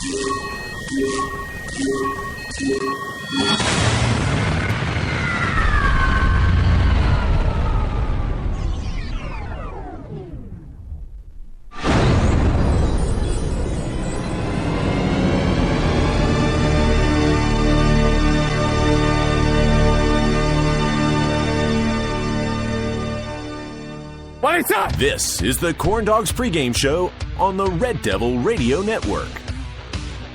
This is the Corn Dogs pregame show on the Red Devil Radio Network.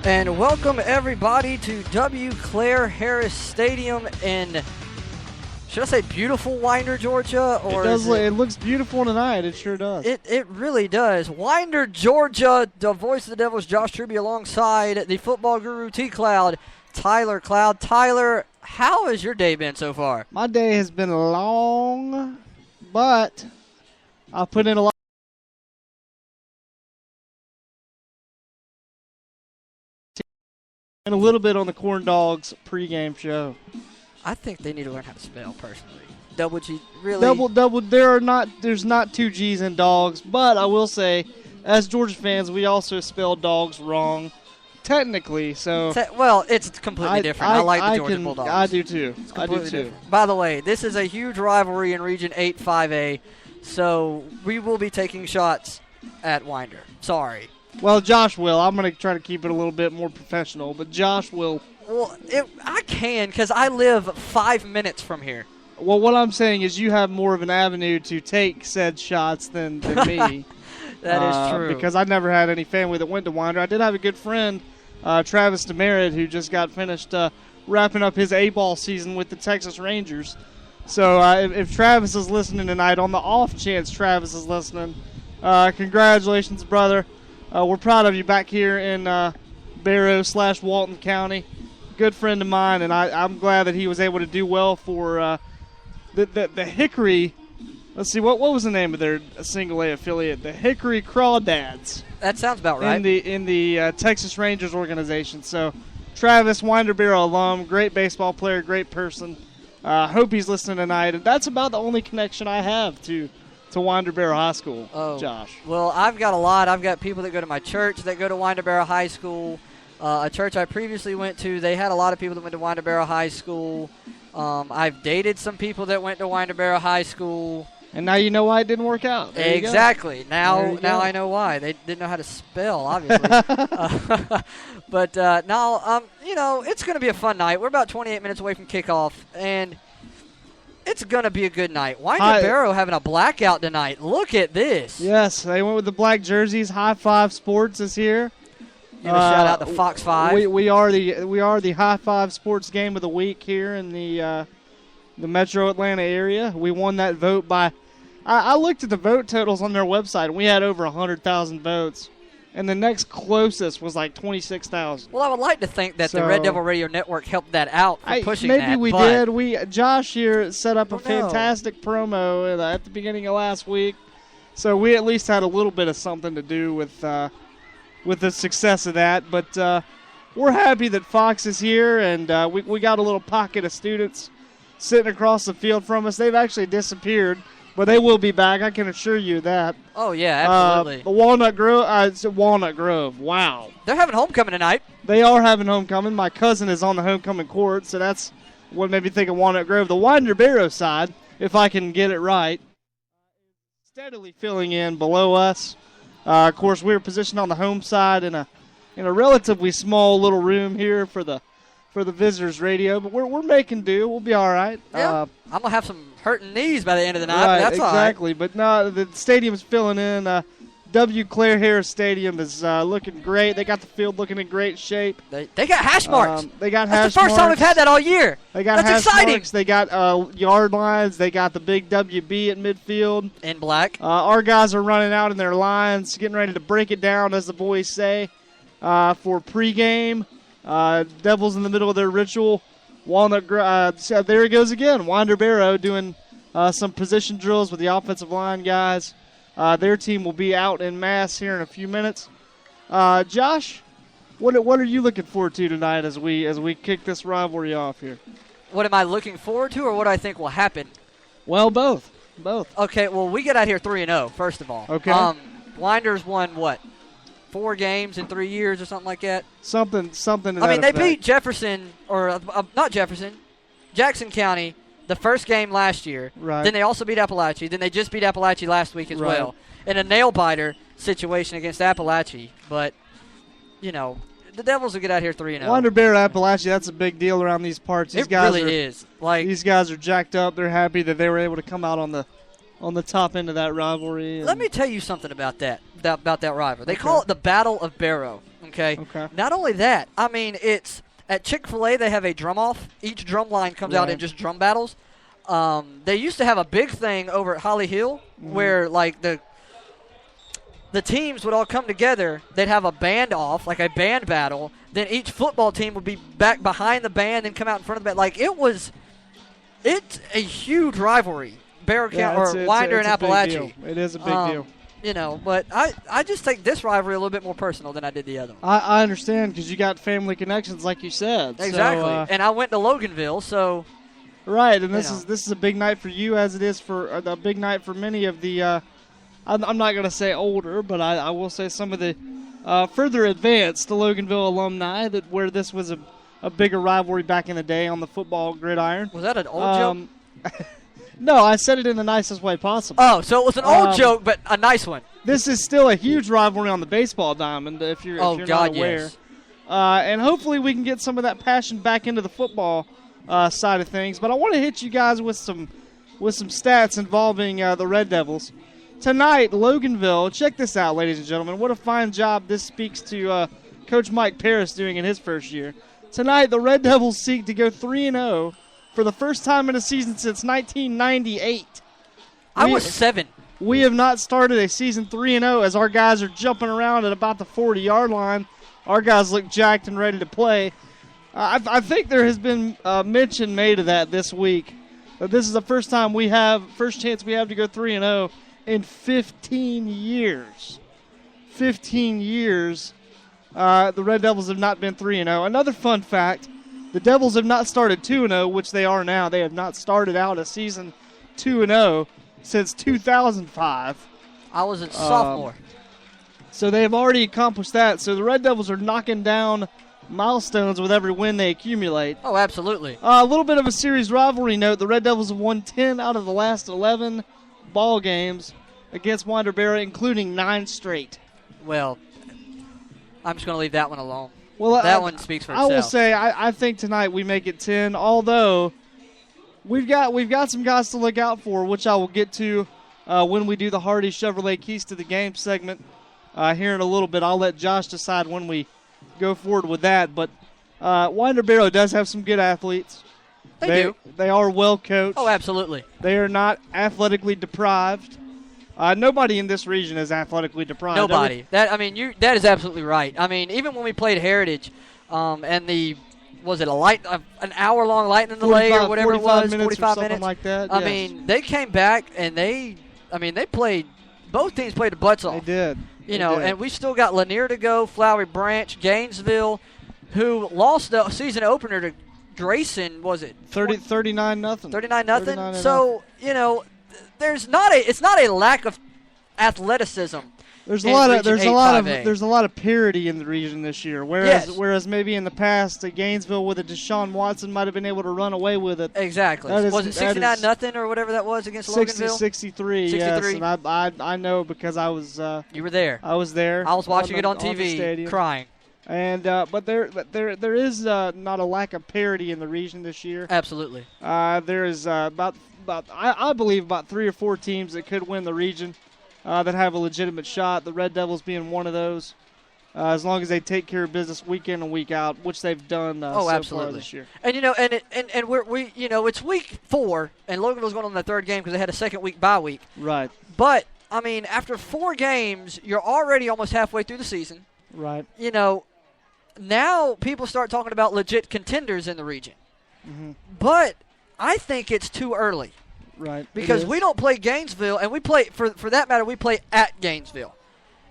And welcome everybody to W. Claire Harris Stadium in, should I say beautiful Winder, Georgia? Or it looks beautiful tonight. It sure does. It really does. Winder, Georgia, the voice of the Devils, Josh Truby, alongside the football guru T-Cloud, Tyler Cloud. Tyler, how has your day been so far? My day has been long, but I'll put in a lot. And a little bit on the Corn Dogs pregame show. I think they need to learn how to spell, personally. Double G, really? Double. There's not two G's in dogs, but I will say, as Georgia fans, we also spell dogs wrong, technically. So well, it's completely different. I like the Georgia Bulldogs. I do too. Different. By the way, this is a huge rivalry in Region 8 5A. So we will be taking shots at Winder. Sorry. Well, Josh will. I'm going to try to keep it a little bit more professional, but Josh will. Well, I can because I live 5 minutes from here. Well, what I'm saying is you have more of an avenue to take said shots than me. That is true. Because I never had any family that went to Winder. I did have a good friend, Travis Demerit, who just got finished wrapping up his A-ball season with the Texas Rangers. So if Travis is listening tonight, on the off chance Travis is listening, congratulations, brother. We're proud of you back here in Barrow/Walton County. Good friend of mine, and I'm glad that he was able to do well for the Hickory. Let's see, what was the name of their single A affiliate? The Hickory Crawdads. That sounds about right. In the Texas Rangers organization. So Travis, Winder Barrow alum, great baseball player, great person. Hope he's listening tonight. And that's about the only connection I have to Winder Barrow High School, Josh. Well, I've got a lot. I've got people that go to my church that go to Winder Barrow High School. A church I previously went to, they had a lot of people that went to Winder Barrow High School. I've dated some people that went to Winder Barrow High School. And now you know why it didn't work out. There exactly. Now I know why. They didn't know how to spell, obviously. But now, it's going to be a fun night. We're about 28 minutes away from kickoff, and it's going to be a good night. Winder Barrow having a blackout tonight. Look at this. Yes, they went with the black jerseys. High Five Sports is here. Give a shout out to Fox 5. We are the High Five Sports game of the week here in the Metro Atlanta area. We won that vote by. I looked at the vote totals on their website, and we had over 100,000 votes. And the next closest was like 26,000. Well, I would like to think that the Red Devil Radio Network helped that out for pushing maybe that. Maybe we did. Josh here set up a fantastic promo at the beginning of last week. So we at least had a little bit of something to do with the success of that. But we're happy that Fox is here, and we got a little pocket of students sitting across the field from us. They've actually disappeared. But they will be back, I can assure you that. Oh, yeah, absolutely. The Walnut Grove, wow. They're having homecoming tonight. They are having homecoming. My cousin is on the homecoming court, so that's what made me think of Walnut Grove. The Winder Barrow side, if I can get it right, steadily filling in below us. Of course, we're positioned on the home side in a relatively small little room here for the visitors radio, but we're making do. We'll be all right. Yeah, I'm gonna have some hurting knees by the end of the night. Right, but that's exactly. All right. But no, the stadium's filling in. W. Claire Harris Stadium is looking great. They got the field looking in great shape. They got hash marks. That's the first time we've had that all year. They got That's hash exciting. marks. They got yard lines. They got the big WB at midfield. In black. Our guys are running out in their lines, getting ready to break it down, as the boys say, for pregame. Devils in the middle of their ritual. So there he goes again. Winder Barrow doing some position drills with the offensive line guys. Their team will be out en masse here in a few minutes. Josh, what are you looking forward to tonight as we kick this rivalry off here? What am I looking forward to, or what I think will happen? Well, both. Okay, well, we get out here 3-0, first of all. Okay. Winder's won, what, 4 games in 3 years or something like that. Something. I mean, they beat Jefferson or not Jefferson, Jackson County the first game last year. Right. Then they also beat Appalachia. Then they just beat Appalachia last week as well in a nail-biter situation against Appalachia. But, you know, the Devils will get out here 3-0. Winder Bear Appalachia, that's a big deal around these parts. These guys really is. Like, these guys are jacked up. They're happy that they were able to come out on the top end of that rivalry. Let me tell you something about that rivalry. They call it the Battle of Barrow. Okay. Not only that, I mean, it's at Chick-fil-A they have a drum off. Each drum line comes out in just drum battles. They used to have a big thing over at Holly Hill where like the teams would all come together. They'd have a band off, like a band battle. Then each football team would be back behind the band and come out in front of the band. Like it's a huge rivalry. Barrow County or Winder and Appalachia. It is a big deal. You know, but I just take this rivalry a little bit more personal than I did the other one. I understand because you got family connections, like you said. Exactly, so, and I went to Loganville, so. Right, and this is a big night for you, as it is for a big night for many of the. I'm not going to say older, but I will say some of the further advanced Loganville alumni where this was a bigger rivalry back in the day on the football gridiron. Was that an old joke? No, I said it in the nicest way possible. Oh, so it was an old joke, but a nice one. This is still a huge rivalry on the baseball diamond, if you're not aware. Yes. And hopefully we can get some of that passion back into the football side of things. But I want to hit you guys with some stats involving the Red Devils. Tonight, Loganville, check this out, ladies and gentlemen. What a fine job this speaks to Coach Mike Paris doing in his first year. Tonight, the Red Devils seek to go 3-0 for the first time in a season since 1998. I was 7. We have not started a season 3-0 as our guys are jumping around at about the 40-yard line. Our guys look jacked and ready to play. I think there has been mention made of that this week. This is the first chance we have to go 3-0 in 15 years. 15 years, the Red Devils have not been 3-0. Another fun fact, the Devils have not started 2-0, which they are now. They have not started out a season 2-0 since 2005. I was a sophomore. So they have already accomplished that. So the Red Devils are knocking down milestones with every win they accumulate. Oh, absolutely. A little bit of a series rivalry note. The Red Devils have won 10 out of the last 11 ball games against Winder Bear, including 9 straight. Well, I'm just going to leave that one alone. Well, that one speaks for itself. I will say I think tonight we make it 10, although we've got some guys to look out for, which I will get to when we do the Hardy Chevrolet Keys to the Game segment here in a little bit. I'll let Josh decide when we go forward with that. But Winder Barrow does have some good athletes. They do. They are well coached. Oh, absolutely. They are not athletically deprived. Nobody in this region is athletically deprived. Nobody. That is absolutely right. I mean, even when we played Heritage, and was it an hour-long lightning delay or whatever it was, 45 minutes, like that. I mean, they came back and they played. Both teams played their butts off. They did. And we still got Lanier to go, Flowery Branch, Gainesville, who lost the season opener to Grayson. Was it 39-0? 39-0. So it's not a lack of athleticism. There's a lot of parity in the region this year. Whereas maybe in the past, Gainesville with a Deshaun Watson might have been able to run away with it. Exactly. Was it 69-0 or whatever that was against Loganville? 63. Yes, and I know because I was. You were there. I was there. I was watching it on TV, crying. And but there is not a lack of parity in the region this year. Absolutely. There is I believe about 3 or 4 teams that could win the region. That have a legitimate shot, the Red Devils being one of those, as long as they take care of business week in and week out, which they've done so far this year. And it's week 4, and Loganville's going on their 3rd game because they had a second week bye week. Right. But I mean, after 4 games, you're already almost halfway through the season. Right. Now people start talking about legit contenders in the region. Mm-hmm. But I think it's too early. Right. Because we don't play Gainesville, and we play, for that matter, we play at Gainesville.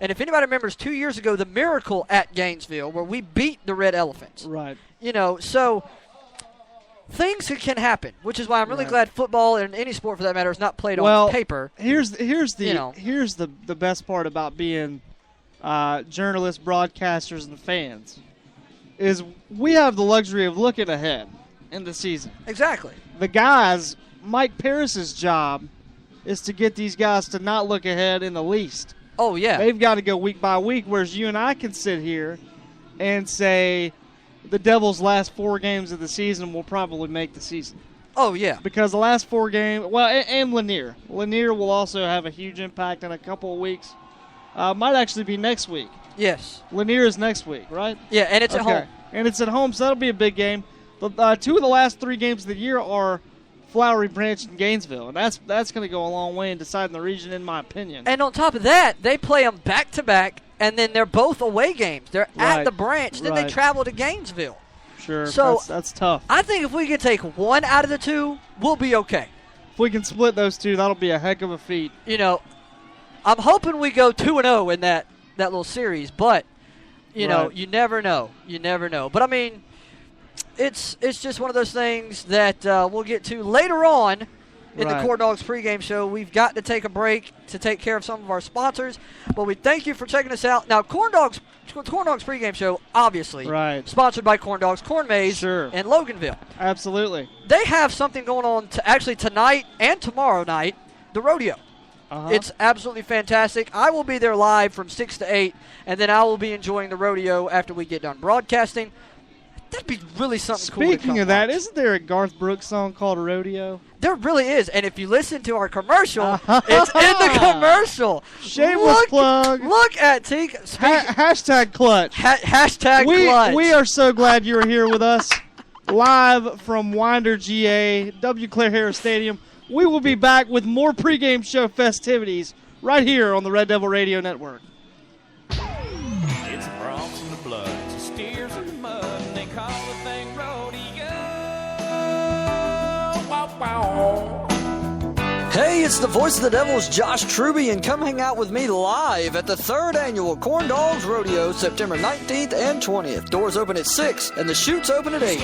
And if anybody remembers 2 years ago, the Miracle at Gainesville, where we beat the Red Elephants. Right. So things can happen, which is why I'm really glad football and any sport, for that matter, is not played on paper. Here's the best part about being journalists, broadcasters, and fans, is we have the luxury of looking ahead in the season. Exactly. The guys, Mike Paris's job is to get these guys to not look ahead in the least. Oh, yeah. They've got to go week by week, whereas you and I can sit here and say the Devils' last 4 games of the season will probably make the season. Oh, yeah. Because the last 4 games, well, and Lanier. Lanier will also have a huge impact in a couple of weeks. Might actually be next week. Yes. Lanier is next week, right? Yeah, and it's at home. And it's at home, so that'll be a big game. But 2 of the last 3 games of the year are Flowery Branch and Gainesville, and that's going to go a long way in deciding the region, in my opinion. And on top of that, they play them back-to-back, and then they're both away games. They're at the Branch, then they travel to Gainesville. Sure, so that's tough. I think if we can take one out of the 2, we'll be okay. If we can split those 2, that'll be a heck of a feat. You know, I'm hoping we go 2-0 in that little series, but, you know, you never know. You never know. But, I mean, it's just one of those things that we'll get to later on in the Corn Dogs pregame show. We've got to take a break to take care of some of our sponsors, but we thank you for checking us out. Now, Corn Dogs pregame show, obviously, sponsored by Corn Dogs, Corn Maze, and Loganville. Absolutely. They have something going on actually tonight and tomorrow night, the rodeo. It's absolutely fantastic. I will be there live from 6 to 8, and then I will be enjoying the rodeo after we get done broadcasting. That'd be really something cool. Speaking of that, isn't there a Garth Brooks song called Rodeo? There really is, and if you listen to our commercial, it's in the commercial. Shameless plug. Look at Teak. Hashtag clutch. Hashtag clutch. We are so glad you're here with us, live from Winder, GA, W. Claire Harris Stadium. We will be back with more pregame show festivities right here on the Red Devil Radio Network. It's Bronx in the blood, it's steers in the mud, and they call the thing rodeo. Wow, wow. Hey, it's the voice of the Devils, Josh Truby, and come hang out with me live at the 3rd annual Corn Dogs Rodeo, September 19th and 20th. Doors open at 6, and the chutes open at 8.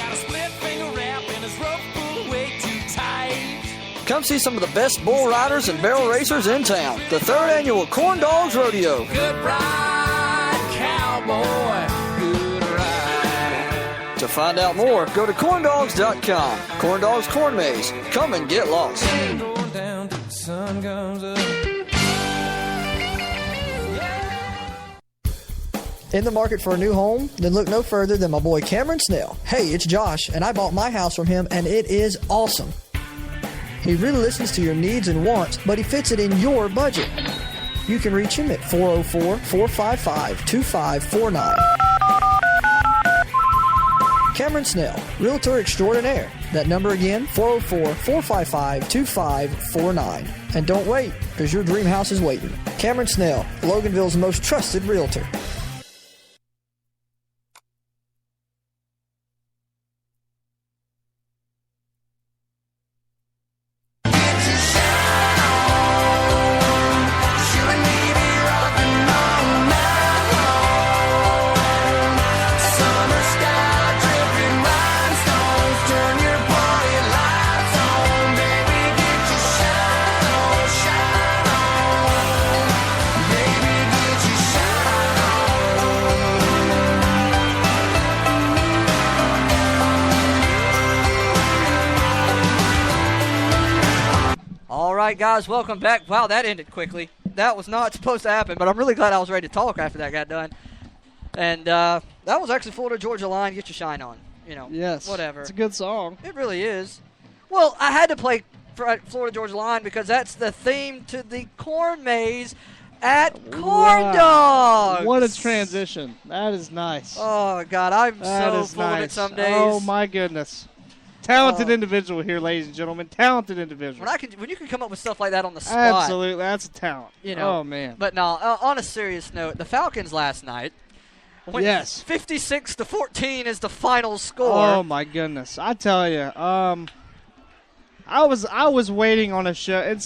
Come see some of the best bull riders and barrel racers in town. The 3rd annual Corn Dogs Rodeo. Good ride, cowboy, good ride. To find out more, go to corndogs.com. Corn Dogs Corn Maze. Come and get lost. Going down till the sun comes up. In the market for a new home? Then look no further than my boy Cameron Snell. Hey, it's Josh, and I bought my house from him, and it is awesome. He really listens to your needs and wants, but he fits it in your budget. You can reach him at 404-455-2549. Cameron Snell, Realtor Extraordinaire. That number again, 404-455-2549. And don't wait, because your dream house is waiting. Cameron Snell, Loganville's most trusted realtor. Guys, welcome back. Wow, that ended quickly. That was not supposed to happen, but I'm really glad I was ready to talk after that got done. And that was actually Florida Georgia Line, Get Your Shine On. You know, whatever. It's a good song. It really is. Well, I had to play Florida Georgia Line because that's the theme to the Corn Maze at Corn Dogs. What a transition. That is nice. Oh, God, I'm so full of it some days. Oh, my goodness. Talented individual here, ladies and gentlemen. Talented individual. When you can come up with stuff like that on the spot. Absolutely. That's a talent. You know. Oh, man. But no, on a serious note, the Falcons last night. 56-14 is the final score. Oh, my goodness. I tell you, I was waiting on a show. And